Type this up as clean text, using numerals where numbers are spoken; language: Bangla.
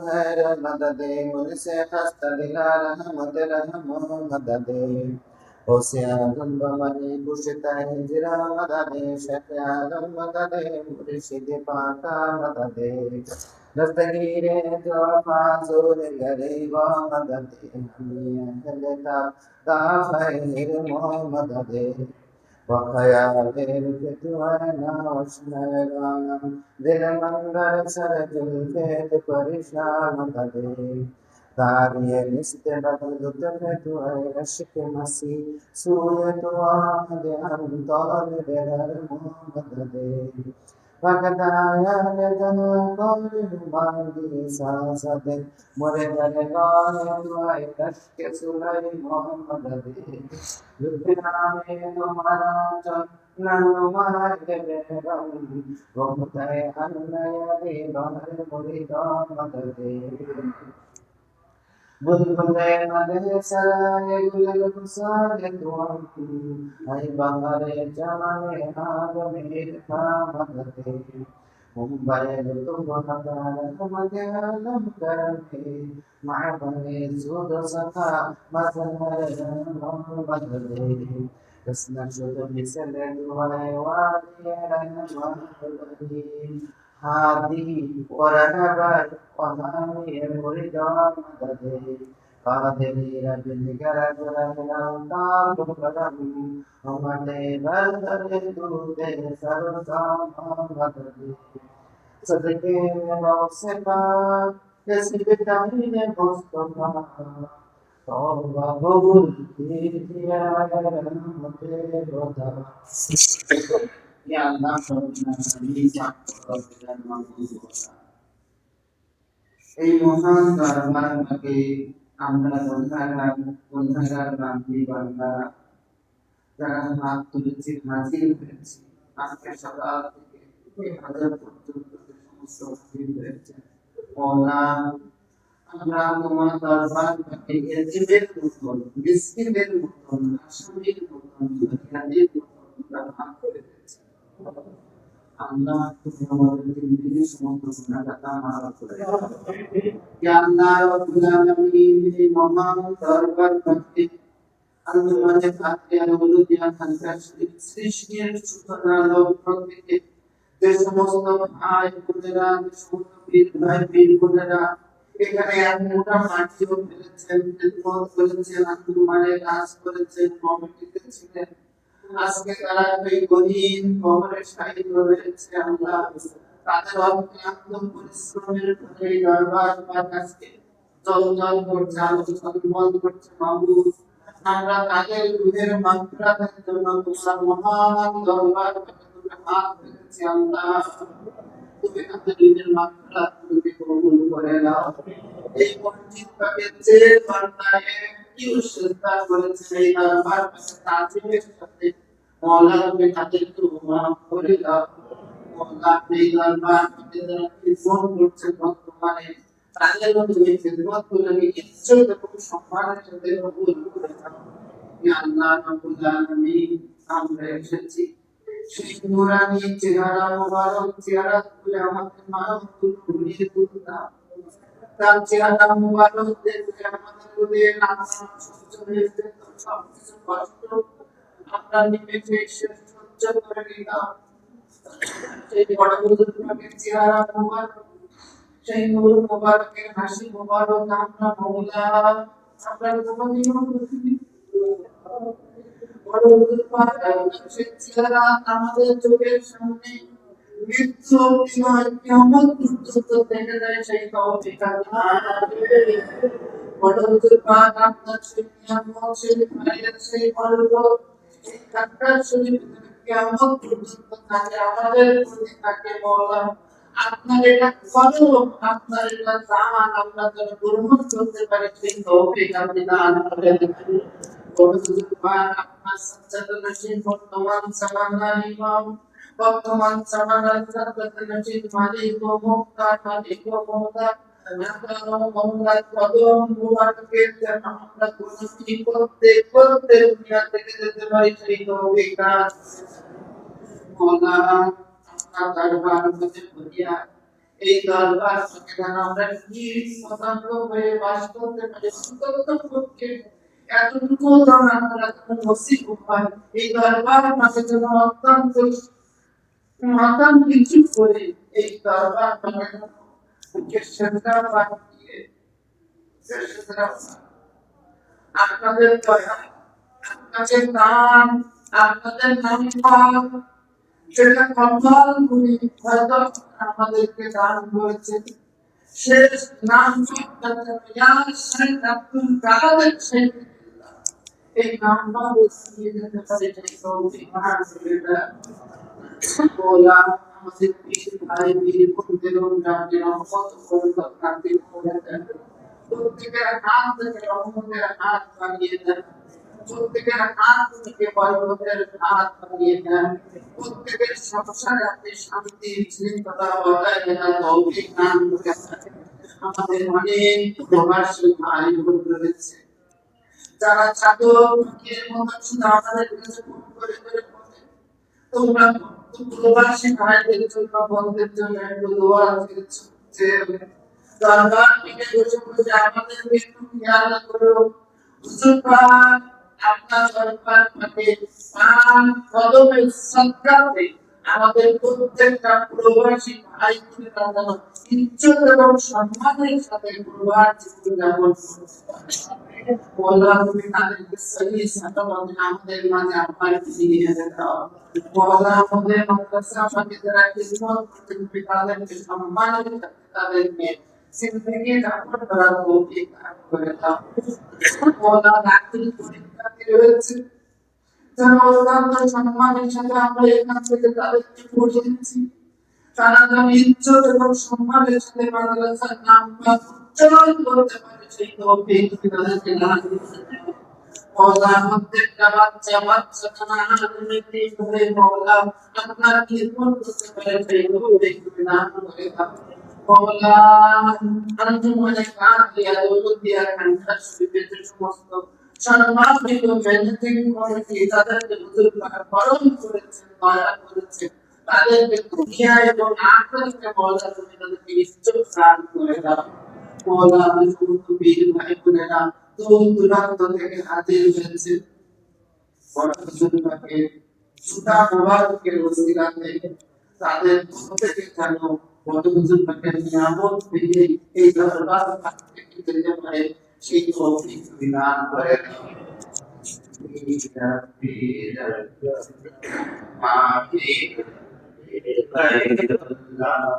खैर मददे मुझसे खस्ता दिला रहमत रहम मददे होशियार बमनी कुशता हिजरा मददे शक्यार मददे मुर्शिद पाका मददे दस्तगीरे जो फाजूल गरीबा मददे हमिया हलता ताफैर मोहम्मदे वखयालेर फितवाना उस्मगाना दिल मंगर सर दिल भेद परेशान मददे तारिये निस्ते बदल तुझे तू है रश्क मसी सूय तो आमद अंताल बेहर मोहम्मद दे वकदाया ने जन कोल मांगी सांसद मोरे दरगाह तू है रश्क सुलई मोहम्मद दे लुधियाना में तुम्हारा चन्न मार्ग बेगम वो मुझे अन्नय दे बाहर मुरीदा मददे बुलबुले मदे सराय गुल गुसारे तुअंती आई बहारे जाने आग मेर था मददे मुंबई तुम हकार मदे आलम करके माबने जुद सखा मजहर मददे कृष्ण शुद्ध मिसले दुआए वाली रहमत हादी ورهبت وهامي المريدان مددي قادري رب الجلد من الأوطان بقدم ومدي بلد الدود سرطان مددي صدقي موصفا يسب تعين مصطفى توبة قبول يا رحمة الوطن Ya Allah, এই মহান দরবার থেকে আমরা বন্ধাগার বান্দি বান্দা যারা হাত তুলেছি হাজির হয়েছি আজকে সকাল থেকে হাজার পর্যন্ত যে সমস্ত হাজির হয়েছে মৌলা আমরা তোমার দরবার থেকে এজিদের মতন মিসকিনের মতন আসামির মতন হাজির মতন হাত করে দিয়েছি আল্লাহ তুমি আমাদের জিন্দেগি সমস্ত গুনাহগাতা মাফ করে দাও ইয়া আল্লাহ রাব্বুল আলামিন এই মহান দরবার থেকে আল্লাহ আমাদের হাতে অনুরোধিয়া খানকার সৃষ্টির সূচনা লক্ষ্য থেকে যে সমস্ত ভাই বোনেরা যে সমস্ত বীর ভাই বীর বোনেরা এখানে এক মোটা মাটিও ফেলেছেন খেদমত করেছেন আত্মমানের কাজ করেছেন কমিটিতে ছিলেন আজকে তারা এই গহীন কবরে শায়িত হয়েছে আল্লাহ তাদের অক্লান্ত পরিশ্রমের ফলে দরবার পাক আজকে জল করছে আলোচনা করছে মাহবুব আমরা তাদের রুহের মাগফিরাতের জন্য তোমার মহান দরবার পাকে তুমি হাত রেখেছি আল্লাহ তুমি তাদের রুহের মাগফিরাত তুমি কবুল করে নাও এই মসজিদ পাকে যে বান্দায় কি উসিলা করেছে এই দরবার পাকে তাজিমের সাথে মৌলা তুমি তাদের তো মাফ করে দাও মৌলা এই দরবার পাকে যারা ফোন করছে বর্তমানে তাদের তুমি খিদমত করে ইজ্জত এবং সম্মানের সাথে কবুল করে নাও ইয়া আল্লাহ রাব্বুল আলামিন আমরা এসেছি সেই নূরানি চেহারা মুবারক চেহারা তুলে আমাদের মানবকে ঘুরিয়ে তুলতাম তার চেহারা মুবারক দেখে আমাদের হৃদয়ে নানা সহ্য হয়েছে সব কিছু কষ্ট আপনার নিকটে এসে সহ্য করে নিলাম সেই বড় গুরুত্বপূর্ণ চেহারা মুবারক সেই নূর মুবারকের হাসি মুবারক আমরা মওলা আপনার কোনদিনও বড় গুরুত্বপূর্ণ সেই চেহারা আমাদের চোখের সামনে মৃত্যু বিনয় কিয়ামত পর্যন্ত থেকে যায় সেই তৌফিক আল্লাহ বড় গুরুত্বপূর্ণ আপনার সেই কিয়ামত সেই ভাইয়ের সেই পরলোক এই কাটার শরীর কিয়ামত পর্যন্ত থাকে আমাদের প্রতি থাকে মওলা আপনার এটা করো আপনার এটা জামান আপনার জন্য পূরণ করতে পারে সেই তৌফিক আপনি দান করে দেন বর্তমান আপনার সজ্জাদা নসিব বর্তমান সামানার ইমাম বর্তমান সামানার সজ্জাদা নসিব মালিক ও মুক্তার মালিক ও মুক্তার আমরা কদম মুবারকের যেন আমরা গুণী করতে করতে দুনিয়া থেকে যেতে পারি সেই তৌফিক দান মওলানা দরবার মধ্যে বলিয়া এই দরবার যেন আমরা কি সতর্ক হয়ে বাস করতে পারি, অন্তত পক্ষে এতটুকু যেন আমরা নসিব হয়। এই দরবার মাঝে যেন অত্যন্ত মাতাম কিছু করে এই দরবার মাঝে সেটা বানিয়ে সেটা আপনাদের দয়া, আপনাদের দান, আপনাদের নাম সেটা কপাল গুলি হয়তো আমাদেরকে দান করেছে। শেষ নাম আব্দুল কাদের এই নামটা বসিয়ে যেতে পারে बोला हमसे पीछे भाई मेरे को दिलों में जाने ना बहुत बहुत करते हो जाता है तो तेरा हाथ तेरा मुंह तेरा हाथ मांगिए ना तो तेरा हाथ के बारे में तेरा हाथ मांगिए ना तो तेरे संसार अपने शांति से पता होता है ना तो भी नाम कहता है हमारे मने प्रवास भाई बोलते যারা ছাত্র এর মতো শুধু আমাদের কাছে ফোন করে তোমরা প্রবাসী ভাইদের জন্য বন্ধের জন্য একটু দোয়া দিচ্ছ যে দরবার থেকে বসে বসে আমাদের একটু খেয়াল করো হুজুর পাক আপনার দরবার থেকে পান কদমে সদকাতে আমাদের প্রত্যেকটা প্রবাসী ভাইকে তারা ইজ্জত এবং সম্মানের সাথে প্রবাসী জীবন बोला তুমি তাদেরকে সহি সালামত আমাদের মাঝে আপনার ফিরিয়ে দাও बोला আমাদের মাদ্রাসা আমাদের যারা খিদমত করতে তুমি তাদেরকে সম্মানের সাথে তাদেরকে জিন্দেগি যাপন করার তৌফিক দান করে দাও बोला ডাক্তারি পরীক্ষাতে রয়েছে যারা অত্যন্ত সম্মানের সাথে আমরা এখান থেকে তাদেরকে পড়িয়ে দিচ্ছি তারা যেন ইজ্জত এবং সম্মানের সাথে মাদ্রাসার নাম উচ্চারণ করতে পারে সেই তৌফিক তাদেরকে দান করতে मौला प्रत्येक বাচ্চা বাচ্চা খানা আনন্দে করে मौला আপনার খিদমত করতে পারে সেই তৌফিক দান করে দাও मौला আনন্দময় কাজ দিয়া দৌলত দিয়া খানকার সুবিধে সমস্ত সম্মানিত ম্যানেজিং কমিটি তাদেরকে হুজুর পাক বরণ করেছেন দয়া করেছেন তাদেরকে দুনিয়া এবং আখিরাতে মওলা তুমি তাদেরকে ইজ্জত দান করে দাও মওলা আমি সমস্ত বীর ভাই বোনেরা দূর দূরান্ত থেকে হাজির হয়েছে বড় হুজুর পাকের সুতা মোবারকের ওসিলাতে তাদের প্রত্যেকে যেন বড় হুজুর পাকের নিয়ামত পেয়ে এই দরবার থেকে যেতে পারে সেই তৌফিক দান করে দাও